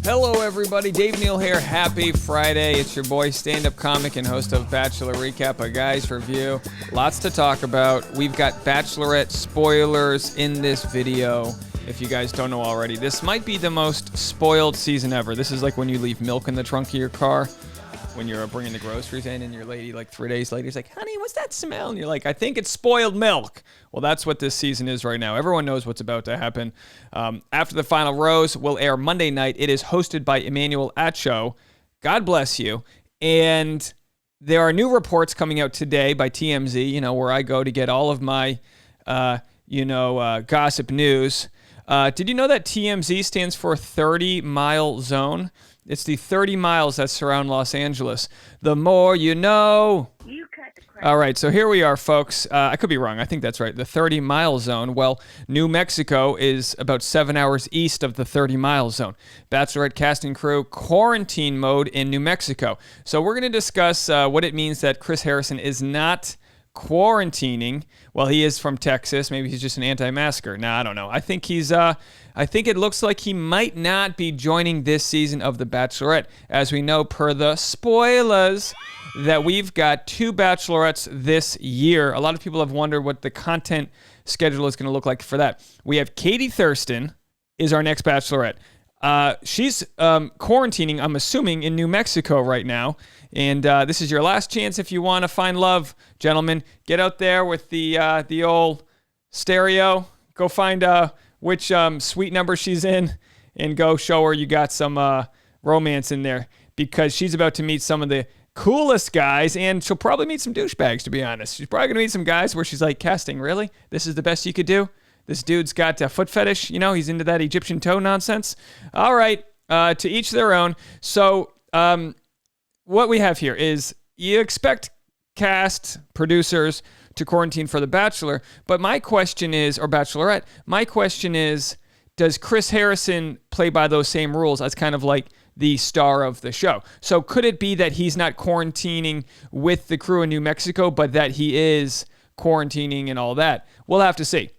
Hello, everybody. Dave Neal here. Happy Friday. It's your boy, stand-up comic and host of Bachelor Recap, a guy's review. Lots to talk about. We've got Bachelorette spoilers in this video. If you guys don't know already, this might be the most spoiled season ever. This is like when you leave milk in the trunk of your car, when you're bringing the groceries in and your lady, like 3 days later, is like, honey, what's that smell? And you're like, I think it's spoiled milk. Well, that's what this season is right now. Everyone knows what's about to happen. After the Final Rose will air Monday night. It is hosted by Emmanuel Acho. God bless you. And there are new reports coming out today by TMZ, where I go to get all of my, gossip news. Did you know that TMZ stands for 30-mile zone? It's the 30 miles that surround Los Angeles. The more you know. You cut the crap. All right, so here we are, folks. I could be wrong. I think that's right. The 30-mile zone. Well, New Mexico is about 7 hours east of the 30-mile zone. Bachelorette cast and crew quarantine mode in New Mexico. So we're going to discuss what it means that Chris Harrison is not quarantining. Well, he is from Texas. Maybe he's just an anti-masker. Nah, I don't know. I think it looks like he might not be joining this season of The Bachelorette. As we know, per the spoilers, that we've got 2 Bachelorettes this year. A lot of people have wondered what the content schedule is going to look like for that. We have Katie Thurston is our next Bachelorette. She's quarantining, I'm assuming, in New Mexico right now. And this is your last chance if you want to find love, gentlemen. Get out there with the old stereo. Go find which suite number she's in and go show her you got some romance in there, because she's about to meet some of the coolest guys, and she'll probably meet some douchebags, to be honest. She's probably going to meet some guys where she's like, casting, really? This is the best you could do? This dude's got a foot fetish, he's into that Egyptian toe nonsense. All right, to each their own. So what we have here is you expect cast, producers to quarantine for The Bachelor, but my question is, or Bachelorette, my question is, does Chris Harrison play by those same rules as kind of like the star of the show? So could it be that he's not quarantining with the crew in New Mexico, but that he is quarantining and all that? We'll have to see.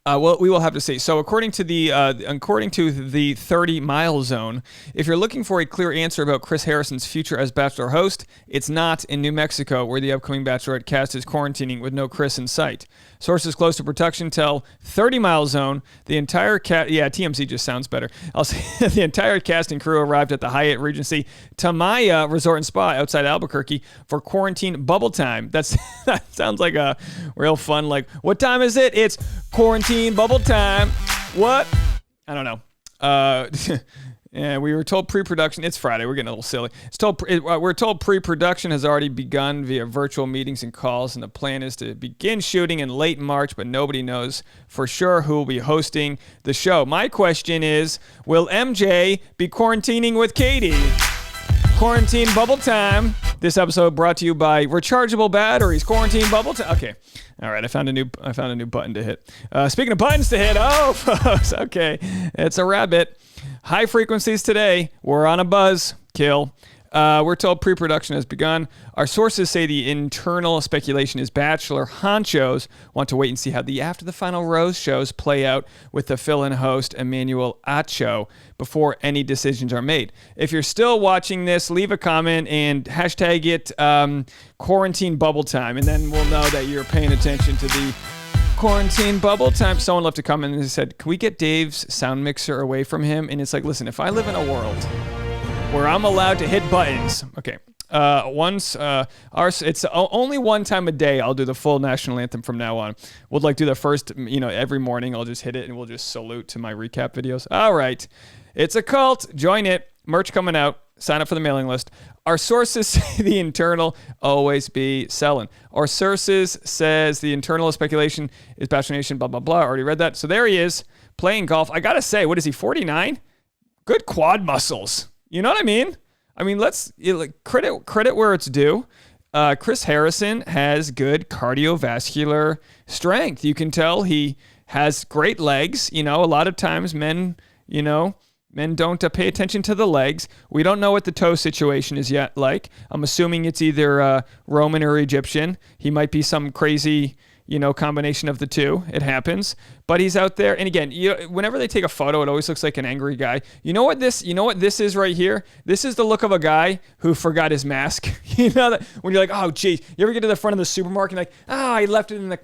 We will have to see. So according to the 30-mile zone, if you're looking for a clear answer about Chris Harrison's future as Bachelor host, it's not in New Mexico, where the upcoming Bachelorette cast is quarantining with no Chris in sight. Sources close to production tell 30-mile zone, the entire TMZ just sounds better. I'll say the entire cast and crew arrived at the Hyatt Regency Tamaya Resort and Spa outside Albuquerque for quarantine bubble time. That sounds like a real fun, like, what time is it? It's quarantine bubble time. What? I don't know. Yeah, we were told pre-production. It's Friday. We're getting a little silly. We're told pre-production has already begun via virtual meetings and calls, and the plan is to begin shooting in late March, but nobody knows for sure who will be hosting the show. My question is, will MJ be quarantining with Katie? Quarantine bubble time. This episode brought to you by rechargeable batteries. Quarantine bubble time. Okay. All right. I found a new button to hit. Speaking of buttons to hit, folks. Okay. It's a rabbit. High frequencies today. We're on a buzz. Kill. We're told pre-production has begun. Our sources say the internal speculation is Bachelor honchos want to wait and see how the After the Final Rose shows play out with the fill-in host Emmanuel Acho before any decisions are made. If you're still watching this, leave a comment and hashtag it quarantine bubble time, and then we'll know that you're paying attention to the quarantine bubble time. Someone left a comment and they said, can we get Dave's sound mixer away from him? And it's like, listen, if I live in a world where I'm allowed to hit buttons. Okay. It's only one time a day I'll do the full national anthem from now on. We'll do the first, every morning I'll just hit it and we'll just salute to my recap videos. All right. It's a cult. Join it. Merch coming out. Sign up for the mailing list. Our sources say the internal always be selling. Our sources says the internal speculation is Bachelor Nation, blah, blah, blah. Already read that. So there he is playing golf. I got to say, what is he, 49? Good quad muscles. You know what I mean? Let's credit where it's due. Chris Harrison has good cardiovascular strength. You can tell he has great legs. A lot of times men don't pay attention to the legs. We don't know what the toe situation is yet like. I'm assuming it's either Roman or Egyptian. He might be some crazy combination of the two. It happens. But he's out there. And again, whenever they take a photo, it always looks like an angry guy. You know what this is right here? This is the look of a guy who forgot his mask. That when you're like, oh, geez. You ever get to the front of the supermarket and like, oh, I left it in the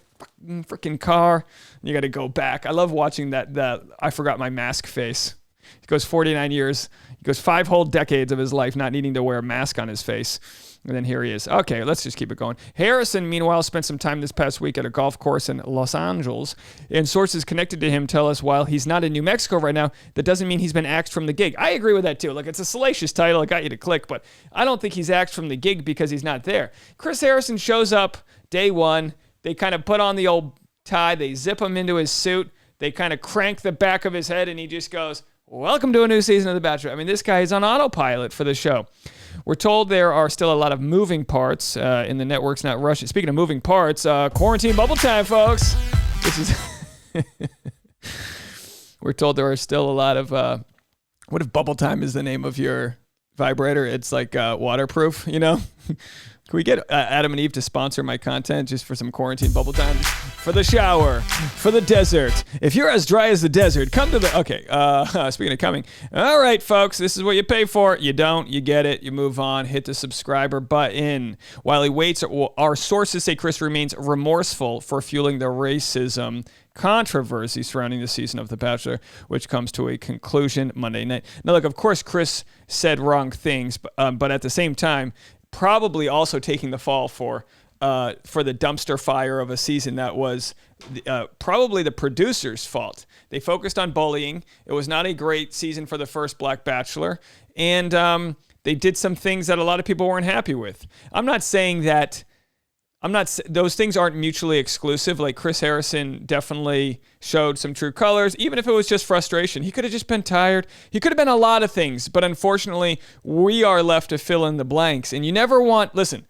freaking car. You got to go back. I love watching that I forgot my mask face. He goes 49 years. He goes 5 whole decades of his life not needing to wear a mask on his face. And then here he is. Okay, let's just keep it going. Harrison, meanwhile, spent some time this past week at a golf course in Los Angeles. And sources connected to him tell us while he's not in New Mexico right now, that doesn't mean he's been axed from the gig. I agree with that too. Look, it's a salacious title. It got you to click, but I don't think he's axed from the gig because he's not there. Chris Harrison shows up day one. They kind of put on the old tie. They zip him into his suit. They kind of crank the back of his head, and he just goes, welcome to a new season of The Bachelor. I mean, this guy is on autopilot for the show. We're told there are still a lot of moving parts in the network's not rushing. Speaking of moving parts, quarantine bubble time, folks. We're told there are still a lot of, what if bubble time is the name of your vibrator? It's like waterproof, Can we get Adam and Eve to sponsor my content just for some quarantine bubble time? For the shower, for the desert. If you're as dry as the desert, come to the... Okay, speaking of coming. All right, folks, this is what you pay for. You don't, you get it, you move on, hit the subscriber button. While he waits, our sources say Chris remains remorseful for fueling the racism controversy surrounding the season of The Bachelor, which comes to a conclusion Monday night. Now, look, of course, Chris said wrong things, but at the same time, probably also taking the fall for the dumpster fire of a season that was probably the producer's fault. They focused on bullying. It was not a great season for the first Black Bachelor, and they did some things that a lot of people weren't happy with. Those things aren't mutually exclusive. Like Chris Harrison definitely showed some true colors, even if it was just frustration. He could have just been tired. He could have been a lot of things, but unfortunately, we are left to fill in the blanks. And you never want, listen,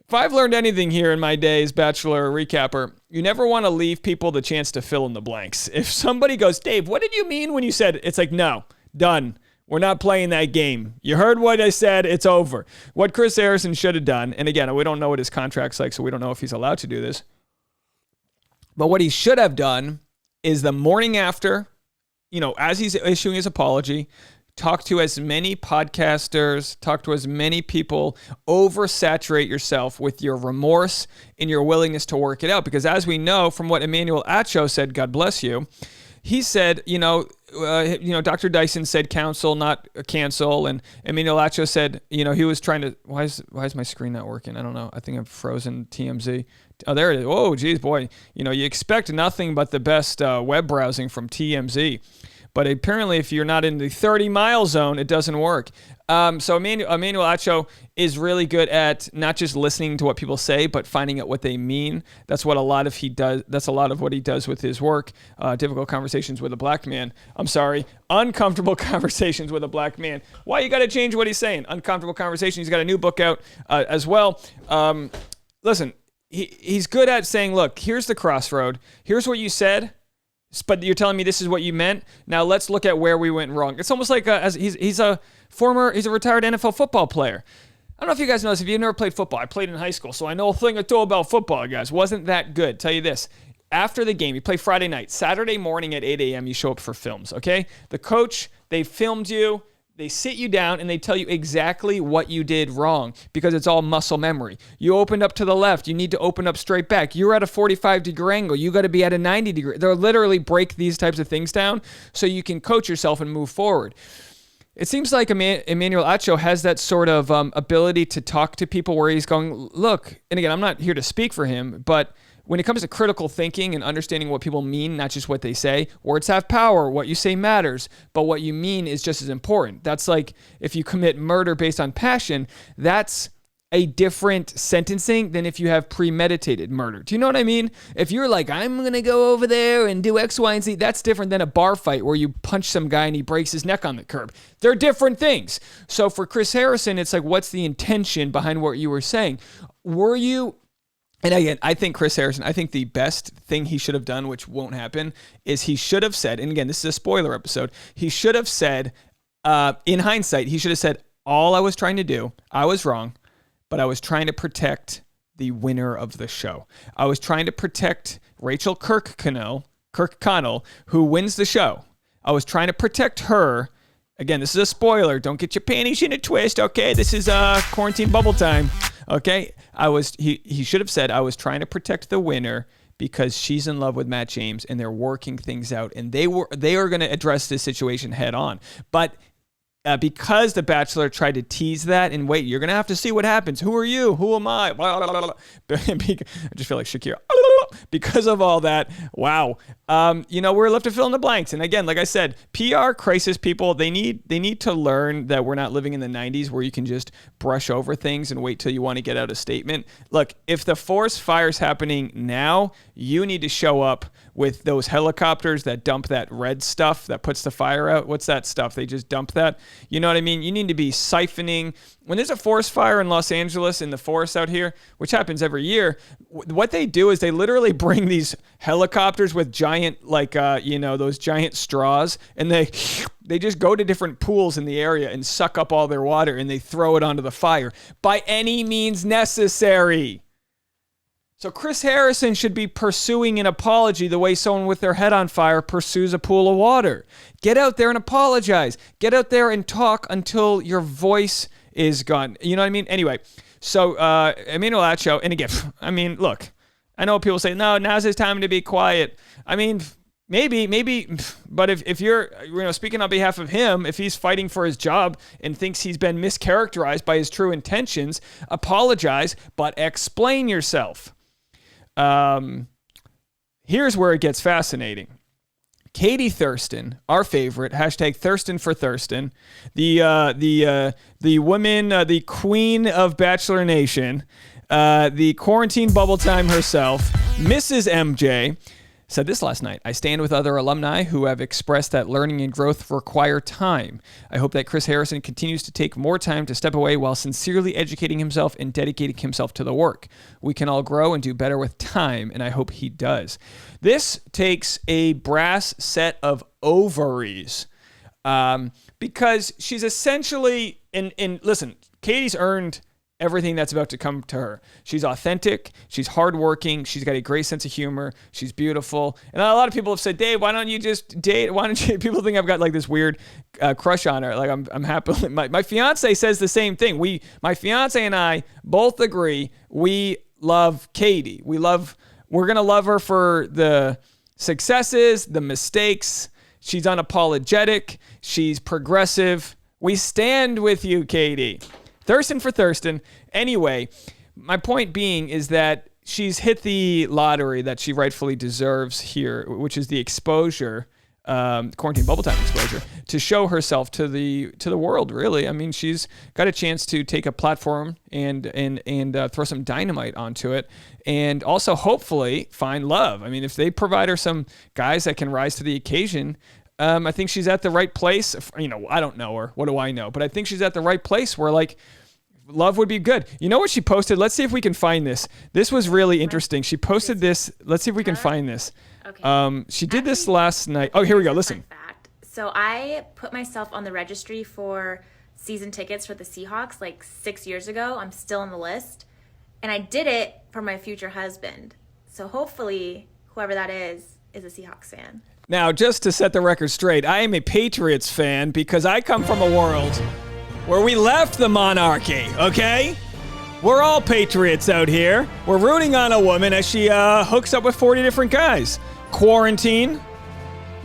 if I've learned anything here in my days, Bachelor recapper, you never want to leave people the chance to fill in the blanks. If somebody goes, Dave, what did you mean when you said, it's like, no, done. We're not playing that game. You heard what I said. It's over. What Chris Harrison should have done, and again, we don't know what his contract's like, so we don't know if he's allowed to do this. But what he should have done is the morning after, as he's issuing his apology, talk to as many podcasters, talk to as many people, oversaturate yourself with your remorse and your willingness to work it out. Because as we know from what Emmanuel Acho said, God bless you, he said, Dr. Dyson said counsel, not cancel. And Emmanuel Acho said, he was trying to, why is my screen not working? I don't know. I think I'm frozen TMZ. Oh, there it is. Oh, geez, boy. You expect nothing but the best web browsing from TMZ. But apparently, if you're not in the 30-mile zone, it doesn't work. So Emmanuel Acho is really good at not just listening to what people say, but finding out what they mean. That's what a lot of what he does with his work. Difficult conversations with a black man. I'm sorry, uncomfortable conversations with a black man. Why you got to change what he's saying? Uncomfortable conversations. He's got a new book out as well. Listen, he's good at saying, look, here's the crossroad. Here's what you said. But you're telling me this is what you meant. Now let's look at where we went wrong. It's almost like he's a retired NFL football player. I don't know if you guys know this. If you've never played football, I played in high school, so I know a thing or two about football, guys. Wasn't that good. Tell you this. After the game, you play Friday night. Saturday morning at 8 a.m., you show up for films, okay? The coach, they filmed you. They sit you down and they tell you exactly what you did wrong because it's all muscle memory. You opened up to the left. You need to open up straight back. You're at a 45-degree angle. You got to be at a 90-degree. They'll literally break these types of things down so you can coach yourself and move forward. It seems like Emmanuel Acho has that sort of ability to talk to people where he's going, look, and again, I'm not here to speak for him, but when it comes to critical thinking and understanding what people mean, not just what they say, words have power. What you say matters, but what you mean is just as important. That's like if you commit murder based on passion, that's a different sentencing than if you have premeditated murder. Do you know what I mean? If you're like, I'm going to go over there and do X, Y, and Z, that's different than a bar fight where you punch some guy and he breaks his neck on the curb. They're different things. So for Chris Harrison, it's like, what's the intention behind what you were saying? Were you... And again, I think Chris Harrison, I think the best thing he should have done, which won't happen, is he should have said, and again, this is a spoiler episode, he should have said, in hindsight, he should have said, all I was trying to do, I was wrong, but I was trying to protect the winner of the show. I was trying to protect Rachel Kirkconnell, who wins the show. I was trying to protect her. Again, this is a spoiler. Don't get your panties in a twist, okay? This is quarantine bubble time, okay? He should have said, I was trying to protect the winner because she's in love with Matt James and they're working things out and they are going to address this situation head on. But because The Bachelor tried to tease that and wait, you're going to have to see what happens. Who are you? Who am I? I just feel like Shakira. Because of all that, wow. We're left to fill in the blanks. And again, like I said, PR crisis people, they need to learn that we're not living in the 90s where you can just brush over things and wait till you want to get out a statement. Look, if the forest fire's happening now, you need to show up with those helicopters that dump that red stuff that puts the fire out. What's that stuff? They just dump that. You know what I mean? You need to be siphoning. When there's a forest fire in Los Angeles in the forest out here, which happens every year, what they do is they literally bring these helicopters with giant, those giant straws, and they just go to different pools in the area and suck up all their water, and they throw it onto the fire by any means necessary. So Chris Harrison should be pursuing an apology the way someone with their head on fire pursues a pool of water. Get out there and apologize. Get out there and talk until your voice is gone. You know what I mean? Anyway, so Emmanuel Acho, and again, I mean, look, I know people say, no, now's his time to be quiet. I mean, maybe, but if you're, speaking on behalf of him, if he's fighting for his job and thinks he's been mischaracterized by his true intentions, apologize, but explain yourself. Here's where it gets fascinating. Katie Thurston, our favorite, hashtag Thurston for Thurston, the woman, the queen of Bachelor Nation, the quarantine bubble time herself, Mrs. MJ, said this last night. I stand with other alumni who have expressed that learning and growth require time. I hope that Chris Harrison continues to take more time to step away while sincerely educating himself and dedicating himself to the work. We can all grow and do better with time, and I hope he does. This takes a brass set of ovaries because she's essentially, and listen, Katie's earned everything that's about to come to her. She's authentic. She's hardworking. She's got a great sense of humor. She's beautiful. And a lot of people have said, Dave, why don't you just date? Why don't you? People think I've got like this weird crush on her. Like I'm happy. My fiance says the same thing. My fiance and I both agree. We love Katie. We're going to love her for the successes, the mistakes. She's unapologetic. She's progressive. We stand with you, Katie. Thurston for Thurston. Anyway, my point being is that she's hit the lottery that she rightfully deserves here, which is the exposure, quarantine bubble time exposure, to show herself to the world. Really, I mean, she's got a chance to take a platform and throw some dynamite onto it, and also hopefully find love. I mean, if they provide her some guys that can rise to the occasion. I think she's at the right place. I don't know her. What do I know? But I think she's at the right place where, like, love would be good. You know what she posted? Let's see if we can find this. This was really interesting. She posted this. Let's see if we can find this. Okay. She did this last night. Oh, here we go. Listen. Fact. So I put myself on the registry for season tickets for the Seahawks like 6 years ago. I'm still on the list. And I did it for my future husband. So hopefully, whoever that is a Seahawks fan. Now, just to set the record straight, I am a Patriots fan because I come from a world where we left the monarchy, okay? We're all Patriots out here. We're rooting on a woman as she hooks up with 40 different guys. Quarantine.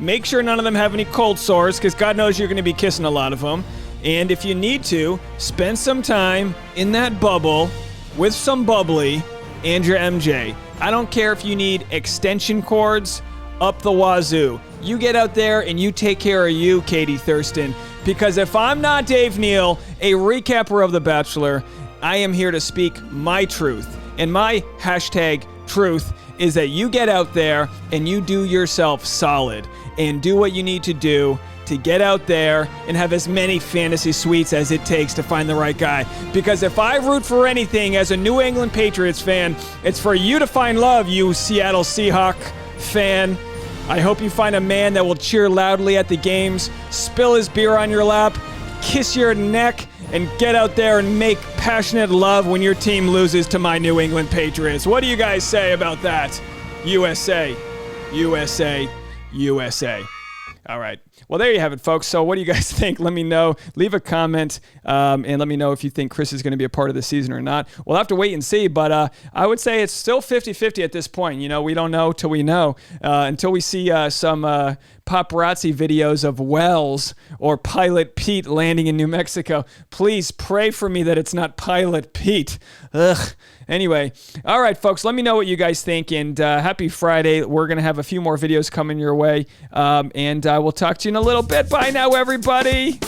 Make sure none of them have any cold sores because God knows you're going to be kissing a lot of them. And if you need to, spend some time in that bubble with some bubbly and your MJ. I don't care if you need extension cords up the wazoo. You get out there and you take care of you, Katie Thurston. Because if I'm not Dave Neal, a recapper of The Bachelor, I am here to speak my truth. And my hashtag truth is that you get out there and you do yourself solid and do what you need to do to get out there and have as many fantasy suites as it takes to find the right guy. Because if I root for anything as a New England Patriots fan, it's for you to find love, you Seattle Seahawk fan. I hope you find a man that will cheer loudly at the games, spill his beer on your lap, kiss your neck, and get out there and make passionate love when your team loses to my New England Patriots. What do you guys say about that? USA, USA, USA. All right. Well, there you have it, folks. So what do you guys think? Let me know. Leave a comment and let me know if you think Chris is going to be a part of the season or not. We'll have to wait and see, but I would say it's still 50-50 at this point. You know, we don't know till we know. Until we see some paparazzi videos of Wells or Pilot Pete landing in New Mexico. Please pray for me that it's not Pilot Pete. Ugh. Anyway, all right, folks, let me know what you guys think, and happy Friday. We're going to have a few more videos coming your way, and we'll talk to you in a little bit. Bye now, everybody.